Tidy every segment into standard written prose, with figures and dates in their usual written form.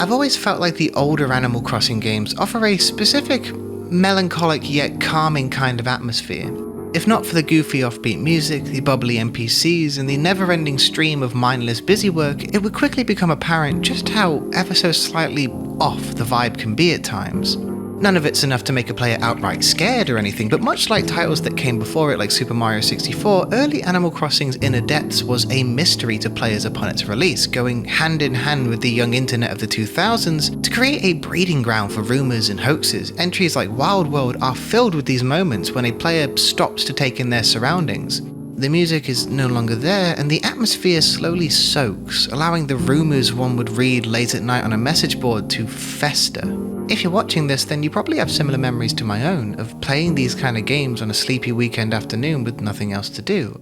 I've always felt like the older Animal Crossing games offer a specific, melancholic yet calming kind of atmosphere. If not for the goofy offbeat music, the bubbly NPCs, and the never-ending stream of mindless busywork, it would quickly become apparent just how ever so slightly off the vibe can be at times. None of it's enough to make a player outright scared or anything, but much like titles that came before it like Super Mario 64, early Animal Crossing's inner depths was a mystery to players upon its release, going hand in hand with the young internet of the 2000s to create a breeding ground for rumors and hoaxes. Entries like Wild World are filled with these moments when a player stops to take in their surroundings. The music is no longer there, and the atmosphere slowly soaks, allowing the rumors one would read late at night on a message board to fester. If you're watching this, then you probably have similar memories to my own, of playing these kind of games on a sleepy weekend afternoon with nothing else to do.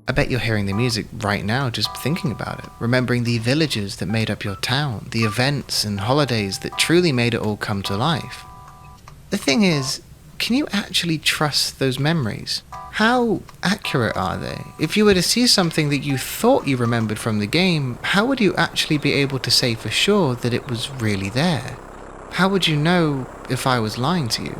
I bet you're hearing the music right now just thinking about it, remembering the villages that made up your town, the events and holidays that truly made it all come to life. The thing is, can you actually trust those memories? How accurate are they? If you were to see something that you thought you remembered from the game, how would you actually be able to say for sure that it was really there? How would you know if I was lying to you?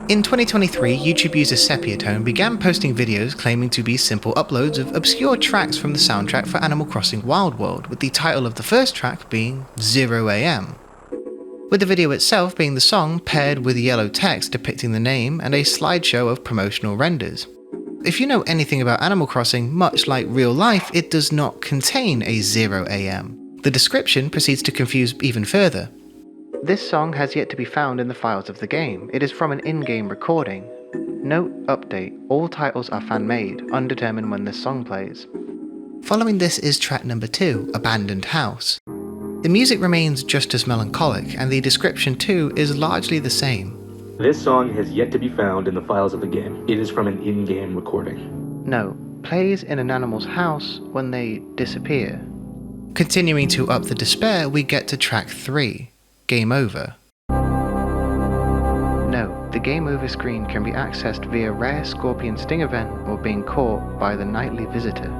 In 2023, YouTube user Sepiatone began posting videos claiming to be simple uploads of obscure tracks from the soundtrack for Animal Crossing Wild World, with the title of the first track being 0 AM. With the video itself being the song paired with yellow text depicting the name and a slideshow of promotional renders. If you know anything about Animal Crossing, much like real life, it does not contain a 0 AM. The description proceeds to confuse even further. This song has yet to be found in the files of the game. It is from an in-game recording. Note, update, all titles are fan-made, undetermined when this song plays. Following this is track number 2, Abandoned House. The music remains just as melancholic, and the description too is largely the same. This song has yet to be found in the files of the game. It is from an in-game recording. No, plays in an animal's house when they disappear. Continuing to up the despair, we get to track 3. Game Over. No, the Game Over screen can be accessed via rare scorpion sting event or being caught by the nightly visitor.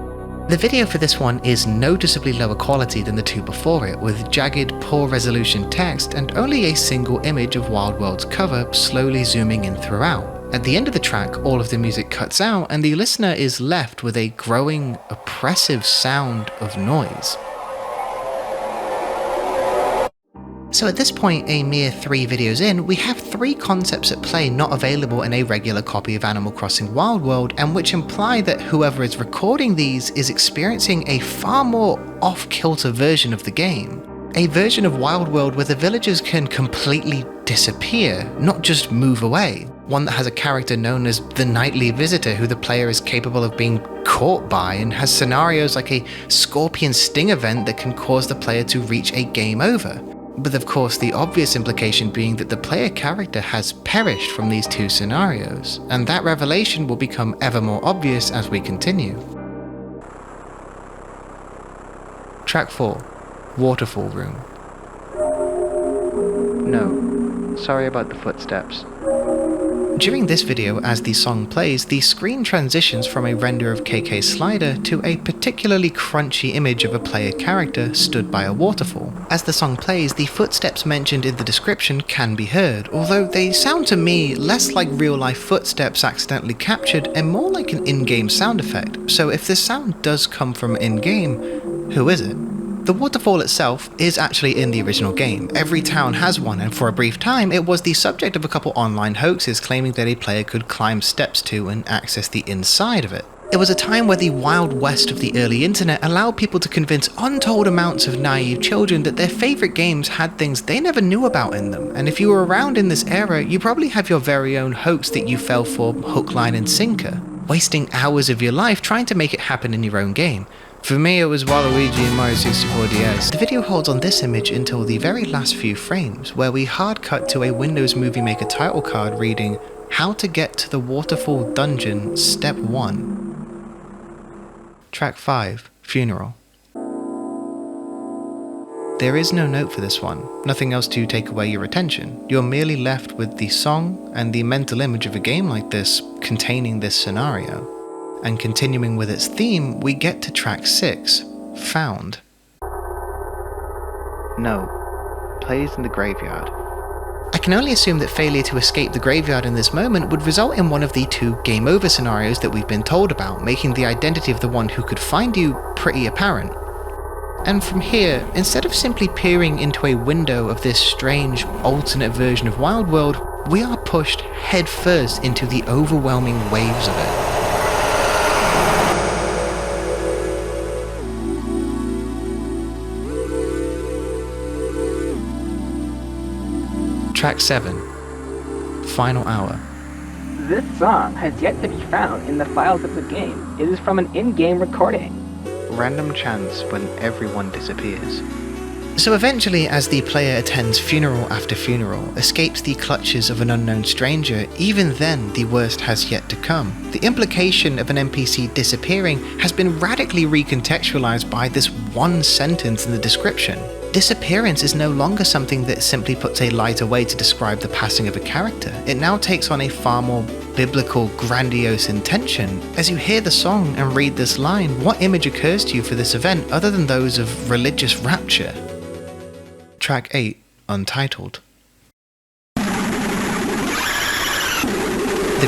The video for this one is noticeably lower quality than the two before it, with jagged, poor resolution text and only a single image of Wild World's cover slowly zooming in throughout. At the end of the track, all of the music cuts out and the listener is left with a growing, oppressive sound of noise. So at this point, a mere 3 videos in, we have 3 concepts at play not available in a regular copy of Animal Crossing Wild World, and which imply that whoever is recording these is experiencing a far more off-kilter version of the game. A version of Wild World where the villagers can completely disappear, not just move away. One that has a character known as the Nightly Visitor who the player is capable of being caught by, and has scenarios like a scorpion sting event that can cause the player to reach a game over. With of course the obvious implication being that the player character has perished from these 2 scenarios, and that revelation will become ever more obvious as we continue. Track 4. Waterfall Room. No, sorry about the footsteps. During this video, as the song plays, the screen transitions from a render of KK Slider to a particularly crunchy image of a player character stood by a waterfall. As the song plays, the footsteps mentioned in the description can be heard, although they sound to me less like real-life footsteps accidentally captured and more like an in-game sound effect. So if this sound does come from in-game, who is it? The waterfall itself is actually in the original game. Every town has one, and for a brief time it was the subject of a couple online hoaxes claiming that a player could climb steps to and access the inside of it. It was a time where the Wild West of the early internet allowed people to convince untold amounts of naive children that their favorite games had things they never knew about in them, and if you were around in this era, you probably have your very own hoax that you fell for hook, line and sinker, wasting hours of your life trying to make it happen in your own game. For me, it was Waluigi and Mario 64 DS. The video holds on this image until the very last few frames, where we hard cut to a Windows Movie Maker title card reading, "How to get to the Waterfall Dungeon, Step 1. Track 5, Funeral. There is no note for this one, nothing else to take away your attention. You're merely left with the song and the mental image of a game like this containing this scenario. and continuing with its theme, we get to track 6, Found. No. Plays in the graveyard. I can only assume that failure to escape the graveyard in this moment would result in one of the 2 game over scenarios that we've been told about, making the identity of the one who could find you pretty apparent. And from here, instead of simply peering into a window of this strange, alternate version of Wild World, we are pushed headfirst into the overwhelming waves of it. Track 7, Final Hour. This song has yet to be found in the files of the game. It is from an in-game recording. Random chance when everyone disappears. So eventually, as the player attends funeral after funeral, escapes the clutches of an unknown stranger, even then the worst has yet to come. The implication of an NPC disappearing has been radically recontextualized by this one sentence in the description. Disappearance is no longer something that simply puts a lighter way to describe the passing of a character. It now takes on a far more biblical, grandiose intention. As you hear the song and read this line, what image occurs to you for this event other than those of religious rapture? Track 8, Untitled. The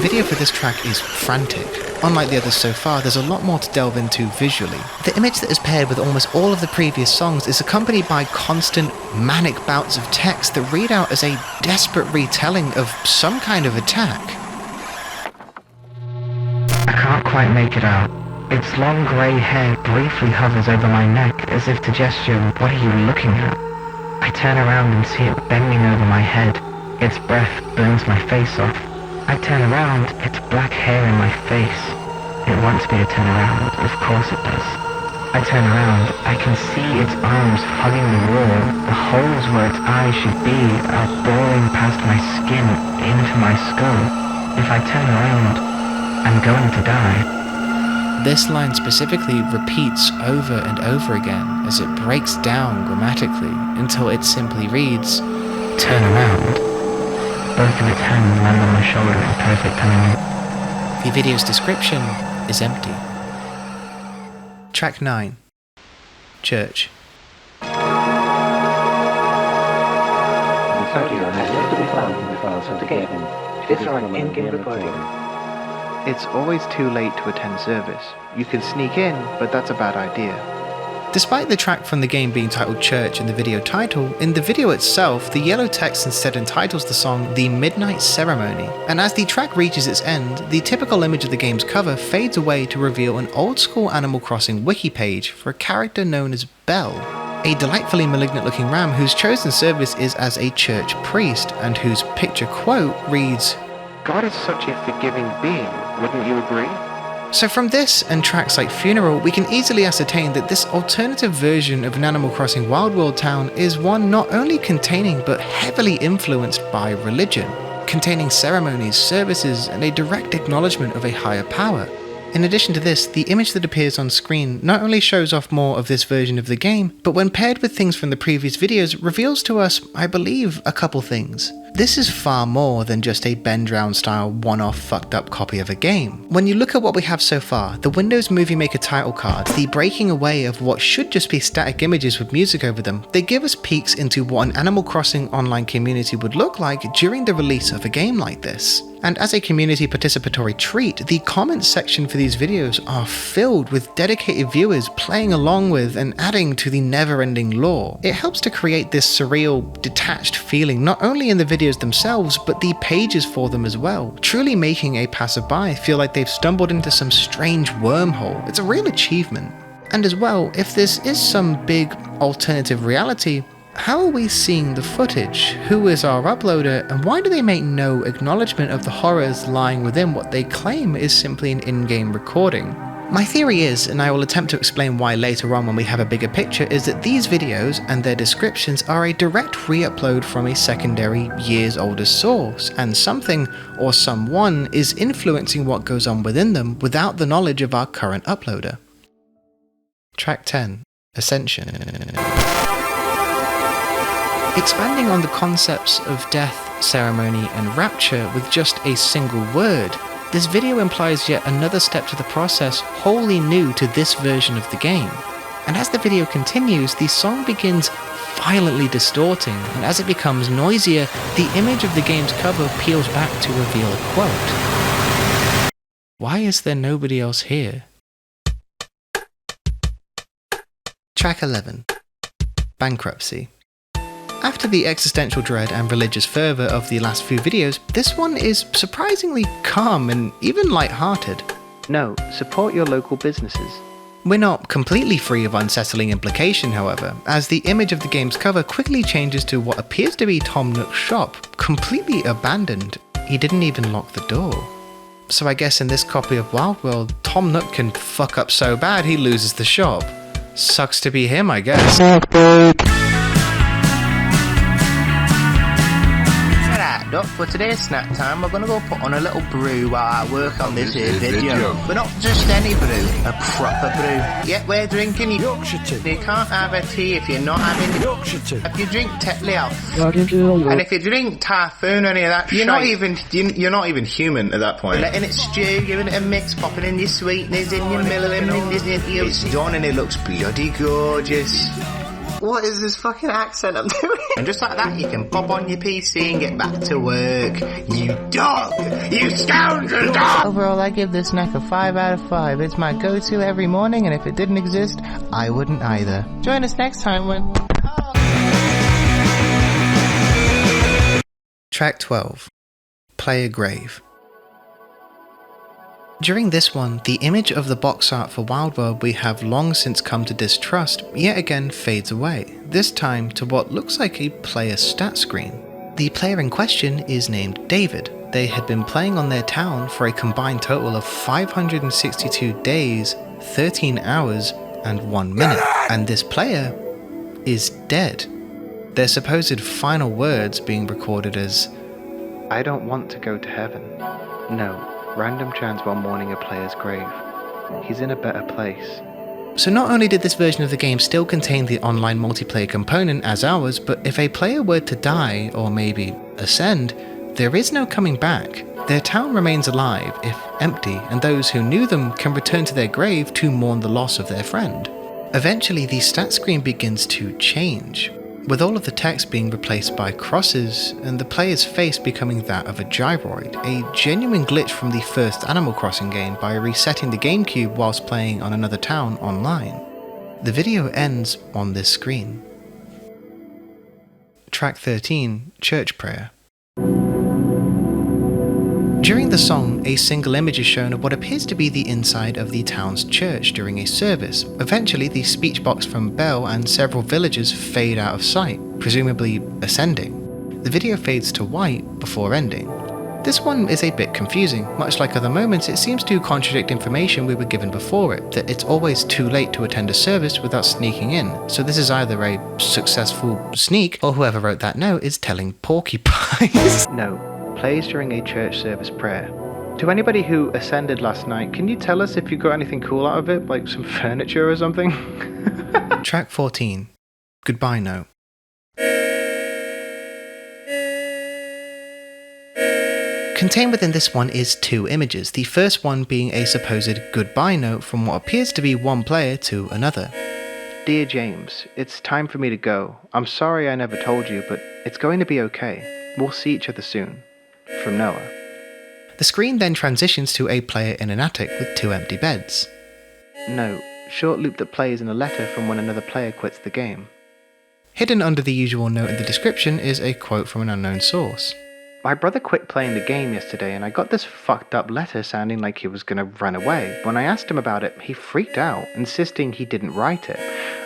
video for this track is frantic. Unlike the others so far, there's a lot more to delve into visually. The image that is paired with almost all of the previous songs is accompanied by constant, manic bouts of text that read out as a desperate retelling of some kind of attack. I can't quite make it out. Its long grey hair briefly hovers over my neck as if to gesture, "What are you looking at?" I turn around and see it bending over my head. Its breath burns my face off. I turn around, its black hair in my face. It wants me to turn around, of course it does. I turn around, I can see its arms hugging the wall. The holes where its eyes should be are boring past my skin into my skull. If I turn around, I'm going to die. This line specifically repeats over and over again as it breaks down grammatically until it simply reads, "Turn around." Both of its hands land on my shoulder in perfect timing. The video's description is empty. Track 9, Church. This audio has yet to be found in the files of the game. It is from an in-game recording. It's always too late to attend service. You can sneak in, but that's a bad idea. Despite the track from the game being titled Church in the video title, in the video itself, the yellow text instead entitles the song The Midnight Ceremony, and as the track reaches its end, the typical image of the game's cover fades away to reveal an old-school Animal Crossing wiki page for a character known as Belle, a delightfully malignant-looking ram whose chosen service is as a church priest, and whose picture quote reads, God is such a forgiving being, wouldn't you agree? So from this and tracks like Funeral, we can easily ascertain that this alternative version of an Animal Crossing Wild World town is one not only containing but heavily influenced by religion, containing ceremonies, services, and a direct acknowledgement of a higher power. In addition to this, the image that appears on screen not only shows off more of this version of the game, but when paired with things from the previous videos, reveals to us, I believe, a couple things. This is far more than just a Ben Drown style one-off fucked up copy of a game. When you look at what we have so far, the Windows Movie Maker title cards, the breaking away of what should just be static images with music over them, they give us peeks into what an Animal Crossing online community would look like during the release of a game like this. And as a community participatory treat, the comments section for these videos are filled with dedicated viewers playing along with and adding to the never-ending lore. It helps to create this surreal, detached feeling not only in the videos themselves, but the pages for them as well, truly making a passerby feel like they've stumbled into some strange wormhole. It's a real achievement. And as well, if this is some big alternative reality, how are we seeing the footage? Who is our uploader, and why do they make no acknowledgement of the horrors lying within what they claim is simply an in-game recording? My theory is, and I will attempt to explain why later on when we have a bigger picture, is that these videos and their descriptions are a direct re-upload from a secondary, years older source, and something or someone is influencing what goes on within them without the knowledge of our current uploader. Track 10, Ascension. Expanding on the concepts of death, ceremony, and rapture with just a single word, This video implies yet another step to the process wholly new to this version of the game. And as the video continues, the song begins violently distorting, and as it becomes noisier, the image of the game's cover peels back to reveal a quote. Why is there nobody else here? Track 11. Bankruptcy. After the existential dread and religious fervour of the last few videos, this one is surprisingly calm and even light-hearted. No, support your local businesses. We're not completely free of unsettling implication, however, as the image of the game's cover quickly changes to what appears to be Tom Nook's shop, completely abandoned. He didn't even lock the door. So I guess in this copy of Wild World, Tom Nook can fuck up so bad he loses the shop. Sucks to be him, I guess. Up for today's snack time, we're gonna go put on a little brew while I work on this here video. But not just any brew, a proper brew. Yeah, we're drinking Yorkshire tea. You can't have a tea if you're not having Yorkshire tea. If you drink Tetley House, and if you drink Typhoon or any of that, you're not even human at that point. Letting it stew, giving it a mix, popping in your sweeteners, in your milling, it's done and it looks bloody gorgeous. What is this fucking accent I'm doing? And just like that, you can pop on your PC and get back to work. You dog! You scoundrel dog! Overall, I give this snack a 5 out of 5. It's my go-to every morning, and if it didn't exist, I wouldn't either. Join us next time when... Track 12. Play a Grave. During this one, the image of the box art for Wild World we have long since come to distrust yet again fades away, this time to what looks like a player stat screen. The player in question is named David. They had been playing on their town for a combined total of 562 days, 13 hours, and 1 minute, and this player is dead. Their supposed final words being recorded as, "I don't want to go to heaven. No. Random chance while mourning a player's grave. He's in a better place." So not only did this version of the game still contain the online multiplayer component as ours, but if a player were to die, or maybe ascend, there is no coming back. Their town remains alive, if empty, and those who knew them can return to their grave to mourn the loss of their friend. Eventually, the stat screen begins to change, with all of the text being replaced by crosses and the player's face becoming that of a gyroid, a genuine glitch from the first Animal Crossing game by resetting the GameCube whilst playing on another town online. The video ends on this screen. Track 13, Church Prayer. During the song, a single image is shown of what appears to be the inside of the town's church during a service. Eventually, the speech box from Belle and several villagers fade out of sight, presumably ascending. The video fades to white before ending. This one is a bit confusing. Much like other moments, it seems to contradict information we were given before it, that it's always too late to attend a service without sneaking in. So this is either a successful sneak, or whoever wrote that note is telling porcupines. No. Plays during a church service prayer. To anybody who ascended last night, can you tell us if you got anything cool out of it, like some furniture or something? Track 14. Goodbye Note. Contained within this one is two images, the first one being a supposed goodbye note from what appears to be one player to another. Dear James, it's time for me to go. I'm sorry I never told you, but it's going to be okay. We'll see each other soon. From Noah. The screen then transitions to a player in an attic with two empty beds. No, short loop that plays in a letter from when another player quits the game. Hidden under the usual note in the description is a quote from an unknown source. My brother quit playing the game yesterday and I got this fucked up letter sounding like he was gonna run away. When I asked him about it, he freaked out, insisting he didn't write it.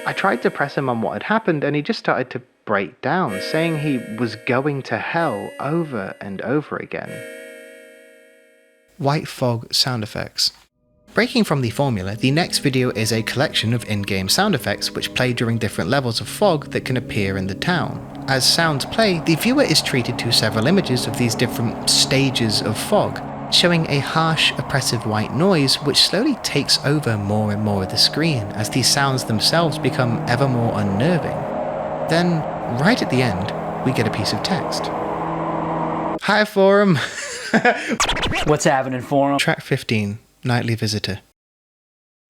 I tried to press him on what had happened and he just started to break down, saying he was going to hell over and over again. White fog sound effects. Breaking from the formula, the next video is a collection of in-game sound effects which play during different levels of fog that can appear in the town. As sounds play, the viewer is treated to several images of these different stages of fog, showing a harsh, oppressive white noise which slowly takes over more and more of the screen as these sounds themselves become ever more unnerving. Then, right at the end, we get a piece of text. Hi forum! What's happening for 'em? Track 15, Nightly Visitor.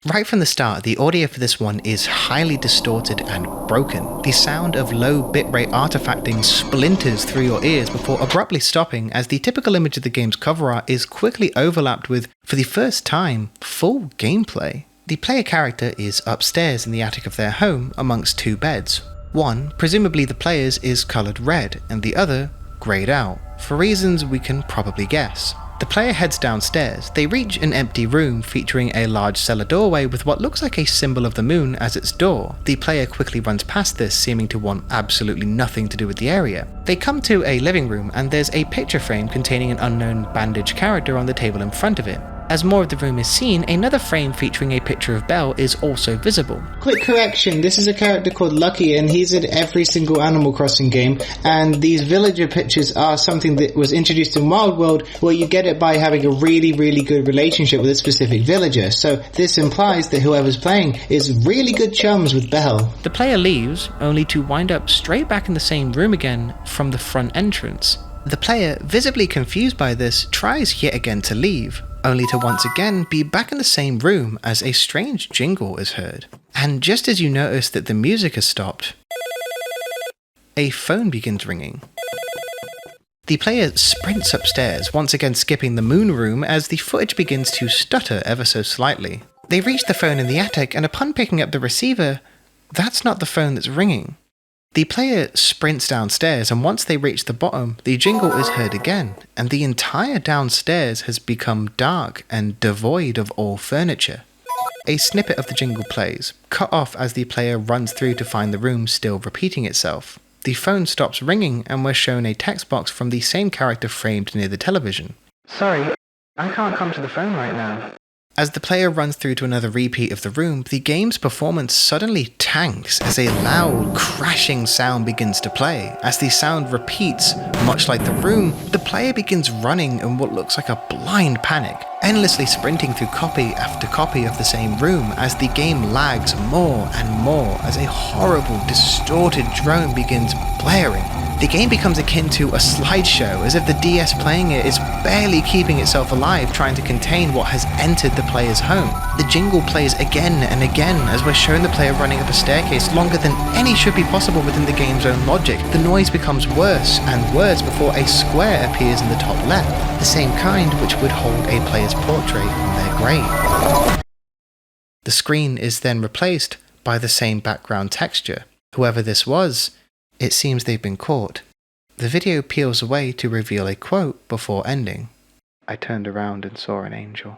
Right from the start, the audio for this one is highly distorted and broken. The sound of low bitrate artifacting splinters through your ears before abruptly stopping as the typical image of the game's cover art is quickly overlapped with, for the first time, full gameplay. The player character is upstairs in the attic of their home amongst two beds. One, presumably the player's, is coloured red and the other greyed out, for reasons we can probably guess. The player heads downstairs. They reach an empty room featuring a large cellar doorway with what looks like a symbol of the moon as its door. The player quickly runs past this, seeming to want absolutely nothing to do with the area. They come to a living room and there's a picture frame containing an unknown bandaged character on the table in front of it. As more of the room is seen, another frame featuring a picture of Belle is also visible. Quick correction, this is a character called Lucky and he's in every single Animal Crossing game, and these villager pictures are something that was introduced in Wild World where you get it by having a really good relationship with a specific villager, so this implies that whoever's playing is really good chums with Belle. The player leaves, only to wind up straight back in the same room again from the front entrance. The player, visibly confused by this, tries yet again to leave, only to once again be back in the same room as a strange jingle is heard. And just as you notice that the music has stopped, a phone begins ringing. The player sprints upstairs, once again skipping the moon room as the footage begins to stutter ever so slightly. They reach the phone in the attic and upon picking up the receiver, that's not the phone that's ringing. The player sprints downstairs and once they reach the bottom, the jingle is heard again, and the entire downstairs has become dark and devoid of all furniture. A snippet of the jingle plays, cut off as the player runs through to find the room still repeating itself. The phone stops ringing and we're shown a text box from the same character framed near the television. Sorry, I can't come to the phone right now. As the player runs through to another repeat of the room, the game's performance suddenly tanks as a loud, crashing sound begins to play. As the sound repeats, much like the room, the player begins running in what looks like a blind panic, endlessly sprinting through copy after copy of the same room as the game lags more and more as a horrible, distorted drone begins blaring. The game becomes akin to a slideshow, as if the DS playing it is barely keeping itself alive, trying to contain what has entered the player's home. The jingle plays again and again as we're showing the player running up a staircase longer than any should be possible within the game's own logic. The noise becomes worse and worse before a square appears in the top left, the same kind which would hold a player's portrait on their grave. The screen is then replaced by the same background texture. Whoever this was, it seems they've been caught. The video peels away to reveal a quote before ending. I turned around and saw an angel.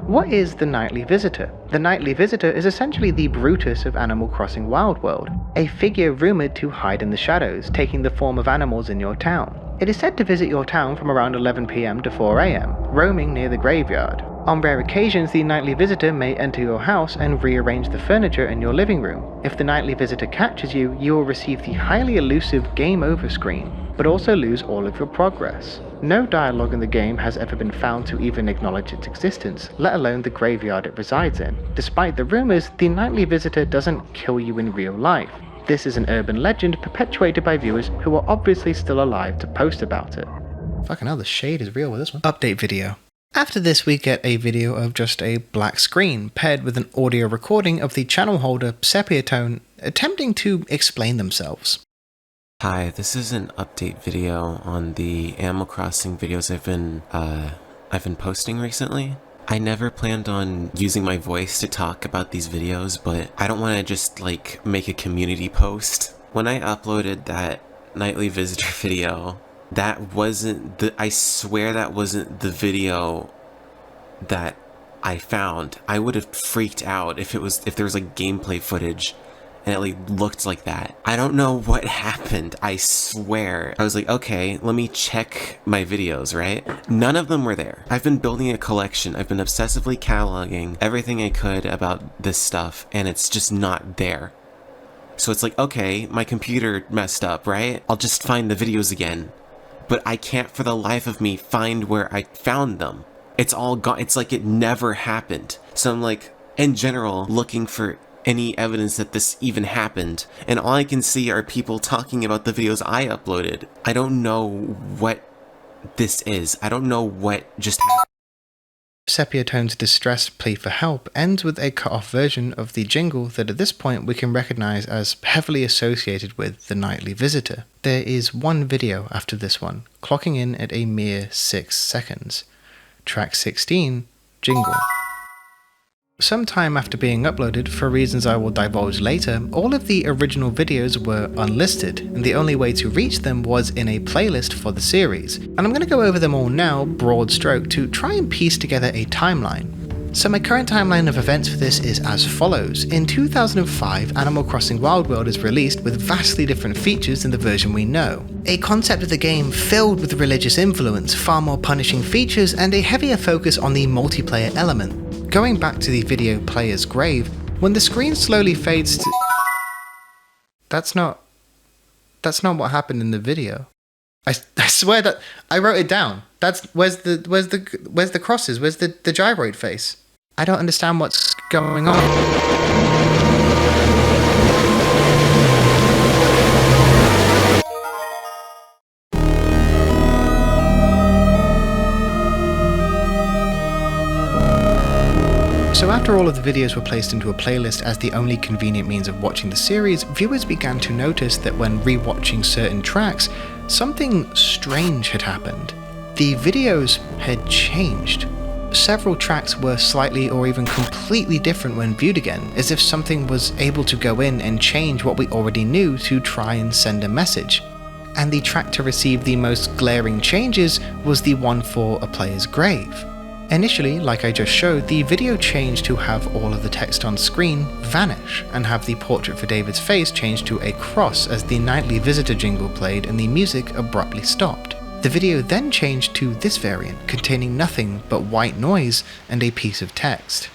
What is the Nightly Visitor? The Nightly Visitor is essentially the Brutus of Animal Crossing Wild World, a figure rumoured to hide in the shadows, taking the form of animals in your town. It is said to visit your town from around 11 PM to 4 AM, roaming near the graveyard. On rare occasions, the Nightly Visitor may enter your house and rearrange the furniture in your living room. If the Nightly Visitor catches you, you will receive the highly elusive Game Over screen, but also lose all of your progress. No dialogue in the game has ever been found to even acknowledge its existence, let alone the graveyard it resides in. Despite the rumours, the Nightly Visitor doesn't kill you in real life. This is an urban legend perpetuated by viewers who are obviously still alive to post about it. Fucking hell, the shade is real with this one. Update video. After this, we get a video of just a black screen paired with an audio recording of the channel holder Sepia Tone attempting to explain themselves. Hi, this is an update video on the Animal Crossing videos I've been posting recently. I never planned on using my voice to talk about these videos, but I don't want to just like make a community post. When I uploaded that Nightly Visitor video, that wasn't the, I swear that wasn't the video that I found. I would have freaked out if there was like gameplay footage and it like looked like that. I don't know what happened, I swear. I was like, okay, let me check my videos, right? None of them were there. I've been building a collection. I've been obsessively cataloging everything I could about this stuff, and it's just not there. So it's like, okay, my computer messed up, right? I'll just find the videos again. But I can't for the life of me find where I found them. It's all gone. It's like it never happened. So I'm like, in general, looking for any evidence that this even happened, and all I can see are people talking about the videos I uploaded. I don't know what this is. I don't know what just happened. Sepia Tone's distressed plea for help ends with a cut-off version of the jingle that at this point we can recognise as heavily associated with the Nightly Visitor. There is one video after this one, clocking in at a mere 6 seconds. Track 16, Jingle. Sometime after being uploaded, for reasons I will divulge later, all of the original videos were unlisted, and the only way to reach them was in a playlist for the series. And I'm going to go over them all now, broad stroke, to try and piece together a timeline. So my current timeline of events for this is as follows. In 2005, Animal Crossing Wild World is released with vastly different features than the version we know. A concept of the game filled with religious influence, far more punishing features, and a heavier focus on the multiplayer element. Going back to the video Player's Grave, when the screen slowly fades to... That's not what happened in the video. I swear that I wrote it down. Where's the crosses? Where's the gyroid face? I don't understand what's going on. So after all of the videos were placed into a playlist as the only convenient means of watching the series, viewers began to notice that when rewatching certain tracks, something strange had happened. The videos had changed. Several tracks were slightly or even completely different when viewed again, as if something was able to go in and change what we already knew to try and send a message. And the track to receive the most glaring changes was the one for A Player's Grave. Initially, like I just showed, the video changed to have all of the text on screen vanish, and have the portrait for David's face changed to a cross as the Nightly Visitor jingle played and the music abruptly stopped. The video then changed to this variant, containing nothing but white noise and a piece of text.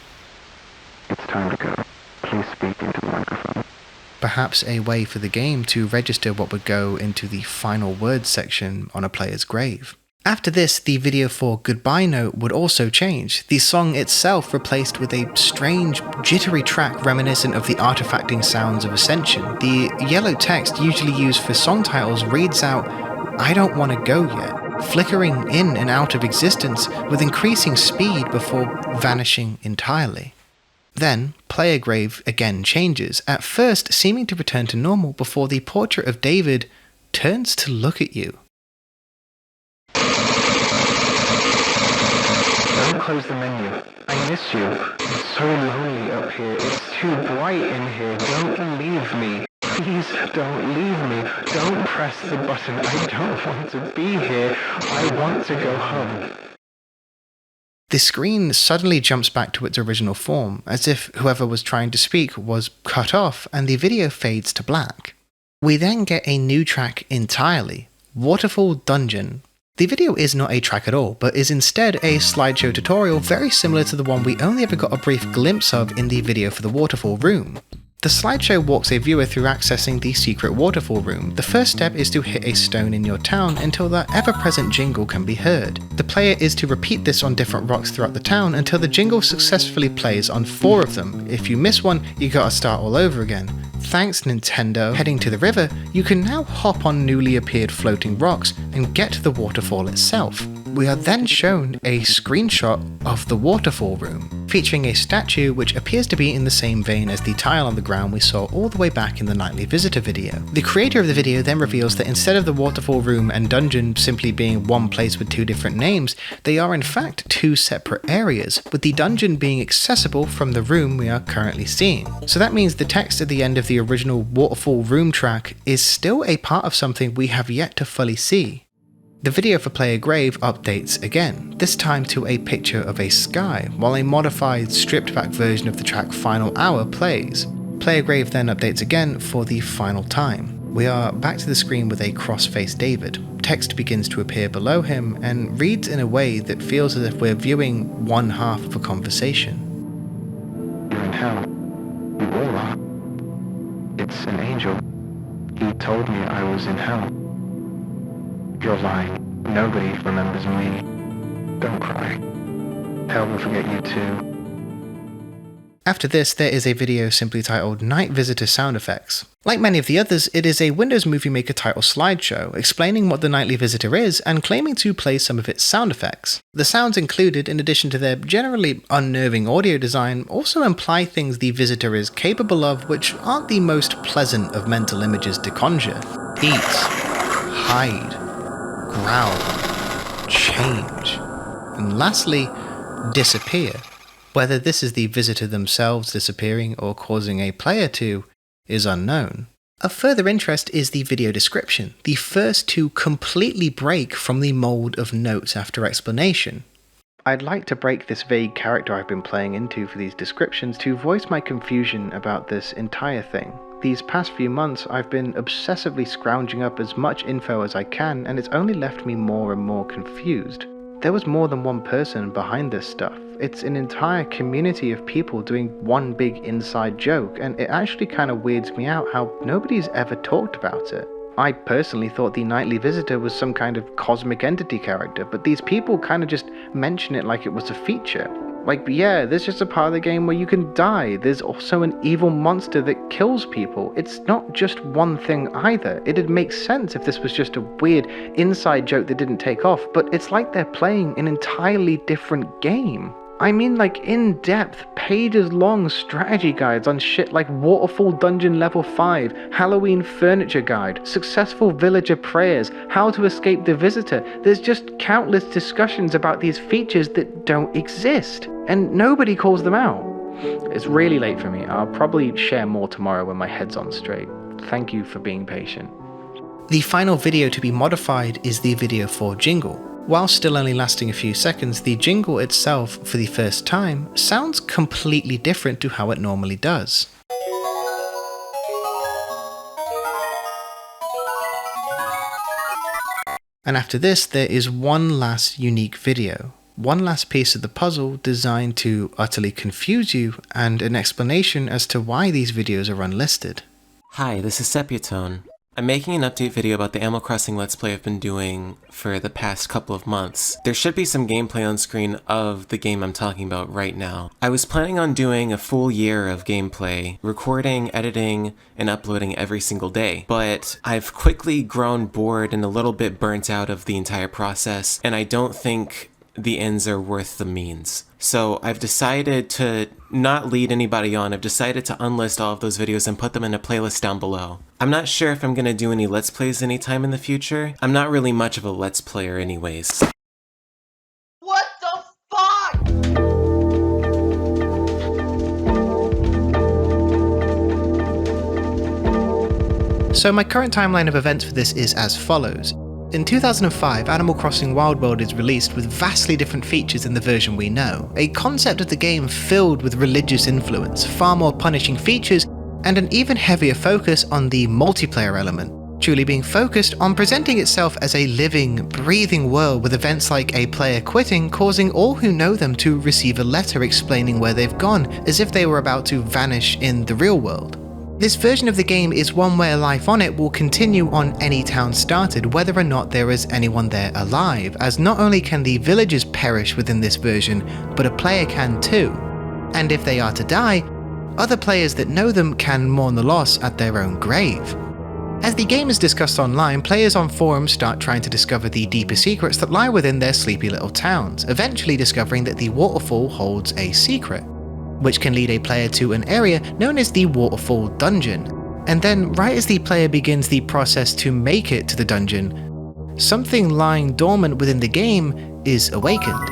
It's time to go. Please speak into the microphone. Perhaps a way for the game to register what would go into the final words section on A Player's Grave. After this, the video for Goodbye Note would also change, the song itself replaced with a strange, jittery track reminiscent of the artifacting sounds of Ascension. The yellow text usually used for song titles reads out, "I don't want to go yet," flickering in and out of existence with increasing speed before vanishing entirely. Then, Player Grave again changes, at first seeming to return to normal before the portrait of David turns to look at you. Don't close the menu. I miss you. It's so lonely up here. It's too bright in here. Don't leave me. Please don't leave me. Don't press the button. I don't want to be here. I want to go home. The screen suddenly jumps back to its original form, as if whoever was trying to speak was cut off, and the video fades to black. We then get a new track entirely, Waterfall Dungeon. The video is not a track at all, but is instead a slideshow tutorial very similar to the one we only ever got a brief glimpse of in the video for the Waterfall Room. The slideshow walks a viewer through accessing the secret waterfall room. The first step is to hit a stone in your town until that ever-present jingle can be heard. The player is to repeat this on different rocks throughout the town until the jingle successfully plays on 4 of them. If you miss one, you gotta start all over again. Thanks Nintendo. Heading to the river, you can now hop on newly appeared floating rocks and get to the waterfall itself. We are then shown a screenshot of the waterfall room, featuring a statue which appears to be in the same vein as the tile on the ground we saw all the way back in the Nightly Visitor video. The creator of the video then reveals that instead of the waterfall room and dungeon simply being one place with 2 different names, they are in fact 2 separate areas, with the dungeon being accessible from the room we are currently seeing. So that means the text at the end of the original waterfall room track is still a part of something we have yet to fully see. The video for Player Grave updates again, this time to a picture of a sky, while a modified, stripped back version of the track Final Hour plays. Player Grave then updates again for the final time. We are back to the screen with a cross-faced David. Text begins to appear below him and reads in a way that feels as if we're viewing one half of a conversation. You're in hell. You all are. It's an angel. He told me I was in hell. You're lying. Nobody remembers me. Don't cry. Hell will forget you too. After this, there is a video simply titled Night Visitor Sound Effects. Like many of the others, it is a Windows Movie Maker title slideshow explaining what the Nightly Visitor is and claiming to play some of its sound effects. The sounds included, in addition to their generally unnerving audio design, also imply things the visitor is capable of which aren't the most pleasant of mental images to conjure. Eat, hide, growl, change, and lastly, disappear. Whether this is the visitor themselves disappearing or causing a player to is unknown. Of further interest is the video description, the first to completely break from the mold of notes after explanation. I'd like to break this vague character I've been playing into for these descriptions to voice my confusion about this entire thing. These past few months I've been obsessively scrounging up as much info as I can, and it's only left me more and more confused. There was more than one person behind this stuff. It's an entire community of people doing one big inside joke, and it actually kind of weirds me out how nobody's ever talked about it. I personally thought the Nightly Visitor was some kind of cosmic entity character, but these people kind of just mention it like it was a feature. Like, yeah, there's just a part of the game where you can die. There's also an evil monster that kills people. It's not just one thing either. It'd make sense if this was just a weird inside joke that didn't take off, but it's like they're playing an entirely different game. I mean, like, in-depth, pages-long strategy guides on shit like Waterfall Dungeon Level 5, Halloween Furniture Guide, Successful Villager Prayers, How to Escape the Visitor. There's just countless discussions about these features that don't exist, and nobody calls them out. It's really late for me. I'll probably share more tomorrow when my head's on straight. Thank you for being patient. The final video to be modified is the video for Jingle. While still only lasting a few seconds, the jingle itself, for the first time, sounds completely different to how it normally does. And after this, there is one last unique video. One last piece of the puzzle designed to utterly confuse you, and an explanation as to why these videos are unlisted. Hi, this is Sepiatone. I'm making an update video about the Animal Crossing Let's Play I've been doing for the past couple of months. There should be some gameplay on screen of the game I'm talking about right now. I was planning on doing a full year of gameplay, recording, editing, and uploading every single day, but I've quickly grown bored and a little bit burnt out of the entire process, and I don't think the ends are worth the means. So I've decided to not lead anybody on. I've decided to unlist all of those videos and put them in a playlist down below. I'm not sure if I'm gonna do any Let's Plays anytime in the future. I'm not really much of a Let's Player anyways. What the fuck?! So my current timeline of events for this is as follows. In 2005, Animal Crossing Wild World is released with vastly different features than the version we know, a concept of the game filled with religious influence, far more punishing features, and an even heavier focus on the multiplayer element, truly being focused on presenting itself as a living, breathing world with events like a player quitting causing all who know them to receive a letter explaining where they've gone, as if they were about to vanish in the real world. This version of the game is one where life on it will continue on any town started, whether or not there is anyone there alive, as not only can the villagers perish within this version, but a player can too. And if they are to die, other players that know them can mourn the loss at their own grave. As the game is discussed online, players on forums start trying to discover the deeper secrets that lie within their sleepy little towns, eventually discovering that the waterfall holds a secret, which can lead a player to an area known as the Waterfall Dungeon. And then, right as the player begins the process to make it to the dungeon, something lying dormant within the game is awakened.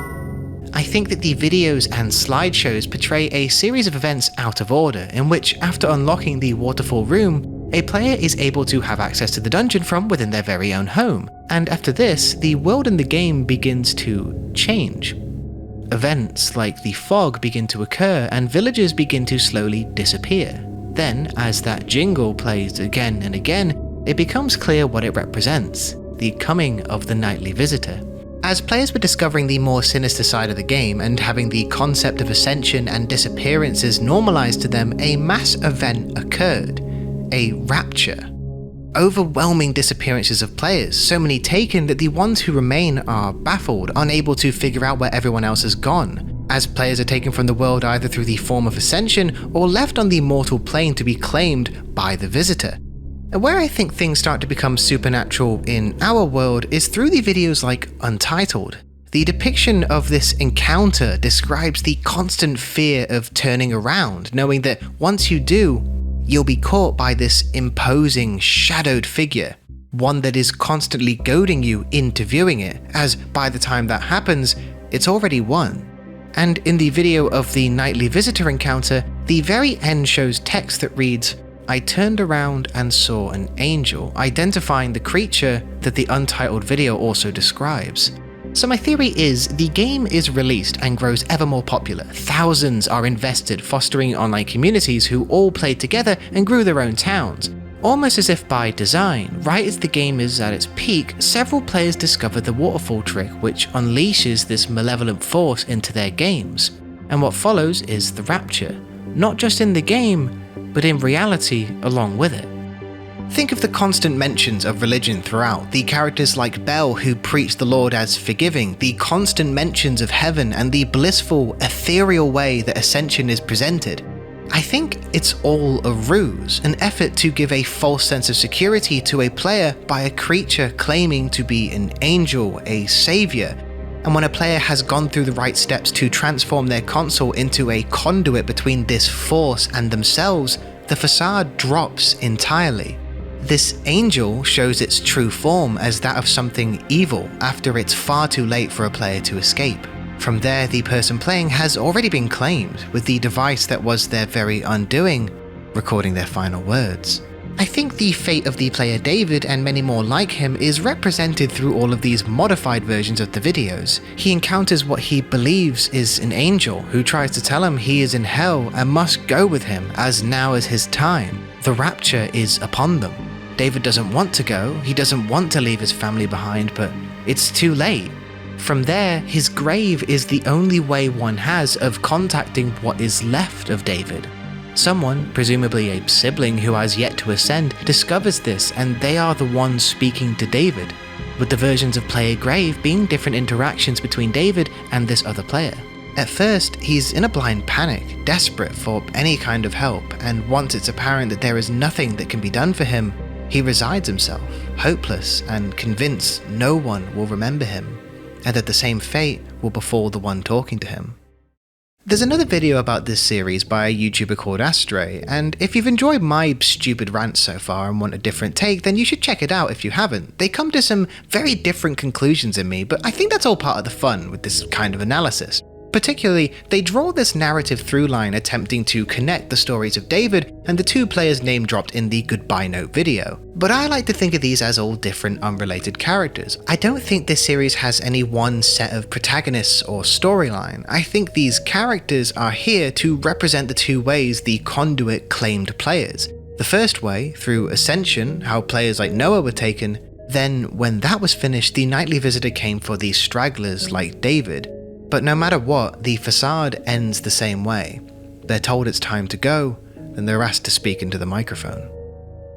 I think that the videos and slideshows portray a series of events out of order, in which, after unlocking the Waterfall room, a player is able to have access to the dungeon from within their very own home. And after this, the world in the game begins to change. Events like the fog begin to occur and villagers begin to slowly disappear. Then, as that jingle plays again and again, it becomes clear what it represents: the coming of the Nightly Visitor. As players were discovering the more sinister side of the game and having the concept of ascension and disappearances normalized to them, a mass event occurred: a rapture. Overwhelming disappearances of players, so many taken that the ones who remain are baffled, unable to figure out where everyone else has gone. as players are taken from the world either through the form of ascension or left on the mortal plane to be claimed by the visitor. And where I think things start to become supernatural in our world is through the videos like Untitled. The depiction of this encounter describes the constant fear of turning around, knowing that once you do, you'll be caught by this imposing, shadowed figure, one that is constantly goading you into viewing it, as by the time that happens, it's already won. And in the video of the nightly visitor encounter, the very end shows text that reads, "I turned around and saw an angel," identifying the creature that the Untitled video also describes. So my theory is, the game is released and grows ever more popular. Thousands are invested, fostering online communities who all played together and grew their own towns. Almost as if by design, right as the game is at its peak, several players discover the waterfall trick, which unleashes this malevolent force into their games. And what follows is the rapture, not just in the game, but in reality along with it. Think of the constant mentions of religion throughout, the characters like Belle who preach the Lord as forgiving, the constant mentions of heaven, and the blissful, ethereal way that Ascension is presented. I think it's all a ruse, an effort to give a false sense of security to a player by a creature claiming to be an angel, a savior. And when a player has gone through the right steps to transform their console into a conduit between this force and themselves, the facade drops entirely. This angel shows its true form as that of something evil after it's far too late for a player to escape. From there, the person playing has already been claimed, with the device that was their very undoing recording their final words. I think the fate of the player David and many more like him is represented through all of these modified versions of the videos. He encounters what he believes is an angel who tries to tell him he is in hell and must go with him, as now is his time. The rapture is upon them. David doesn't want to go, he doesn't want to leave his family behind, but it's too late. From there, his grave is the only way one has of contacting what is left of David. Someone, presumably a sibling who has yet to ascend, discovers this, and they are the ones speaking to David, with the versions of Player Grave being different interactions between David and this other player. At first, he's in a blind panic, desperate for any kind of help, and once it's apparent that there is nothing that can be done for him, he resigns himself, hopeless and convinced no one will remember him, and that the same fate will befall the one talking to him. There's another video about this series by a YouTuber called ASTREI, and if you've enjoyed my stupid rants so far and want a different take, then you should check it out if you haven't. They come to some very different conclusions in me, but I think that's all part of the fun with this kind of analysis. Particularly, they draw this narrative through line attempting to connect the stories of David and the two players name dropped in the Goodbye Note video. But I like to think of these as all different unrelated characters. I don't think this series has any one set of protagonists or storyline. I think these characters are here to represent the two ways the conduit claimed players. The first way, through Ascension, how players like Noah were taken. Then, when that was finished, the nightly visitor came for these stragglers like David. But no matter what, the facade ends the same way. They're told it's time to go, then they're asked to speak into the microphone.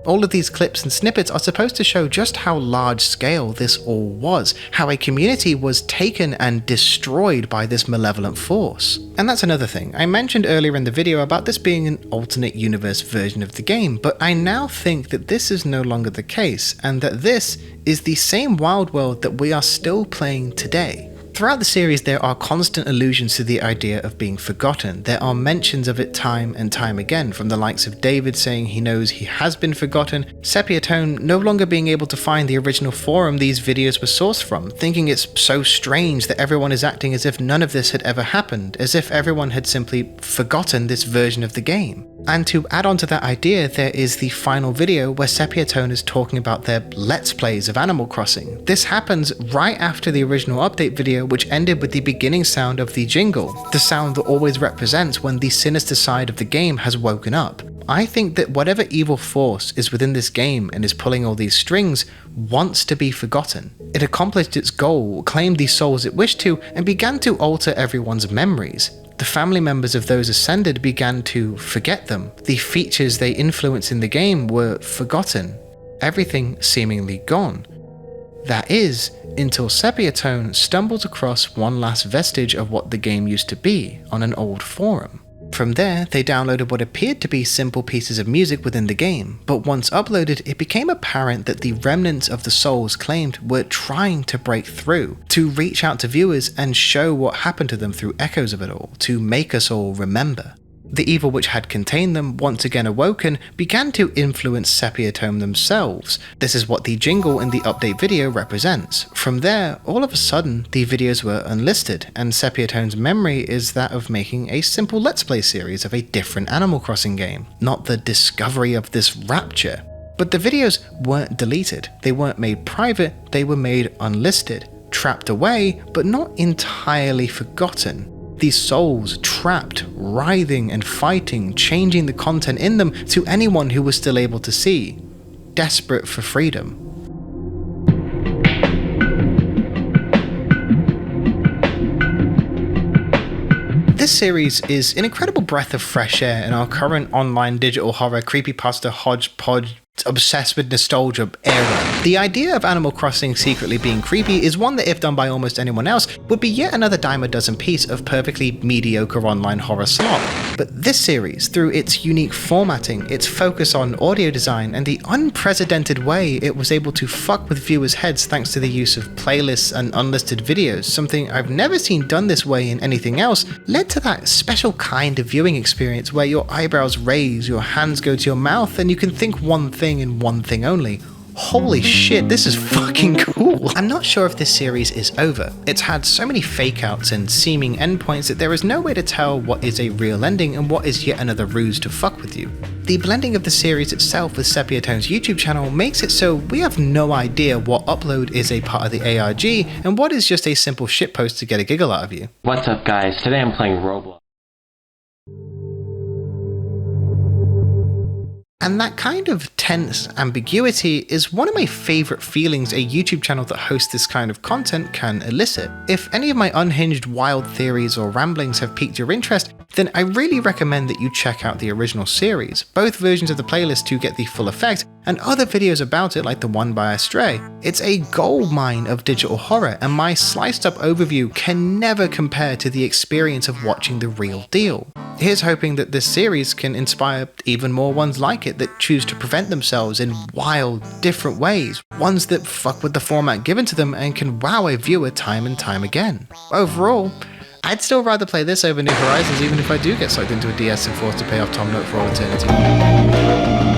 All of these clips and snippets are supposed to show just how large scale this all was, how a community was taken and destroyed by this malevolent force. And that's another thing. I mentioned earlier in the video about this being an alternate universe version of the game, but I now think that this is no longer the case, and that this is the same wild world that we are still playing today. Throughout the series, there are constant allusions to the idea of being forgotten. There are mentions of it time and time again, from the likes of David saying he knows he has been forgotten, Sepiatone no longer being able to find the original forum these videos were sourced from, thinking it's so strange that everyone is acting as if none of this had ever happened, as if everyone had simply forgotten this version of the game. And to add on to that idea, there is the final video where Sepiatone is talking about their Let's Plays of Animal Crossing. This happens right after the original update video, which ended with the beginning sound of the jingle, the sound that always represents when the sinister side of the game has woken up. I think that whatever evil force is within this game and is pulling all these strings wants to be forgotten. It accomplished its goal, claimed the souls it wished to, and began to alter everyone's memories. The family members of those ascended began to forget them. The features they influenced in the game were forgotten. Everything seemingly gone. That is, until Sepiatone stumbled across one last vestige of what the game used to be on an old forum. From there, they downloaded what appeared to be simple pieces of music within the game, but once uploaded, it became apparent that the remnants of the souls claimed were trying to break through, to reach out to viewers and show what happened to them through echoes of it all, to make us all remember. The evil which had contained them, once again awoken, began to influence Sepiatome themselves. This is what the jingle in the update video represents. From there, all of a sudden, the videos were unlisted, and Sepiatome's memory is that of making a simple Let's Play series of a different Animal Crossing game, not the discovery of this rapture. But the videos weren't deleted, they weren't made private, they were made unlisted, trapped away, but not entirely forgotten. These souls trapped, writhing and fighting, changing the content in them to anyone who was still able to see, desperate for freedom. This series is an incredible breath of fresh air in our current online digital horror creepypasta hodgepodge obsessed with nostalgia era. The idea of Animal Crossing secretly being creepy is one that, if done by almost anyone else, would be yet another dime a dozen piece of perfectly mediocre online horror slop. But this series, through its unique formatting, its focus on audio design, and the unprecedented way it was able to fuck with viewers' heads thanks to the use of playlists and unlisted videos, something I've never seen done this way in anything else, led to that special kind of viewing experience where your eyebrows raise, your hands go to your mouth, and you can think one thing and one thing only. Holy shit, this is fucking cool. I'm not sure if this series is over. It's had so many fake outs and seeming endpoints that there is no way to tell what is a real ending and what is yet another ruse to fuck with you. The blending of the series itself with Sepiatone's YouTube channel makes it so we have no idea what upload is a part of the ARG and what is just a simple shitpost to get a giggle out of you. What's up guys, today I'm playing Roblox. And that kind of tense ambiguity is one of my favourite feelings a YouTube channel that hosts this kind of content can elicit. If any of my unhinged wild theories or ramblings have piqued your interest, then I really recommend that you check out the original series, both versions of the playlist to get the full effect, and other videos about it like the one by ASTREI. It's a goldmine of digital horror, and my sliced up overview can never compare to the experience of watching the real deal. Here's hoping that this series can inspire even more ones like it that choose to present themselves in wild, different ways, ones that fuck with the format given to them and can wow a viewer time and time again. Overall, I'd still rather play this over New Horizons even if I do get sucked into a DS and forced to pay off Tom Nook for all eternity.